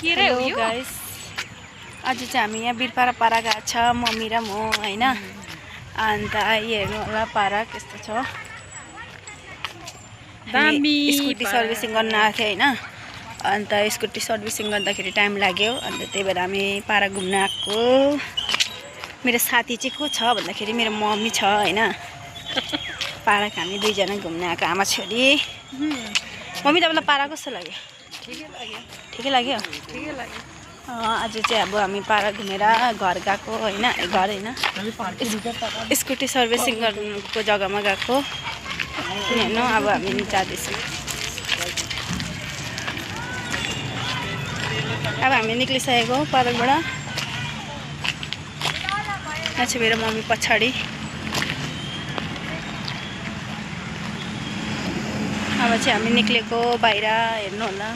के रे हो यो गाइस आज चाहिँ हामी यहाँ बिरपारा पारा गएको छ मम्मी र म हैन अन्त हेर्नु होला पारा कस्तो छ दामी स्कुटी सर्भिसिङ गर्न आएको थियो हैन अन्त स्कुटी सर्भिसिङ गर्दाखेरि टाइम लाग्यो अन्त त्यही भएर हामी पारा घुम्न आएको मेरो साथी चाहिँ को छ भन्दाखेरि मेरो मम्मी छ हैन पारा हामी दुईजना घुम्न आएको आमा छोरी मम्मी तपाईलाई पारा कस्तो लाग्यो ठिकै लाग्यो आज चाहिँ अब हामी पारा घुमेर घर गएको हैन घर हैन स्कुटी सर्भिसिङ गर्नुको जग्गामा गएको हेर्नु अब हामी जाँदैछौँ अब हामी निक्लिसकेको पार्कबाट यहाँ चाहिँ मेरो मम्मी पछाडि अब चाहिँ हामी निक्लेको बाहिर हेर्नु होला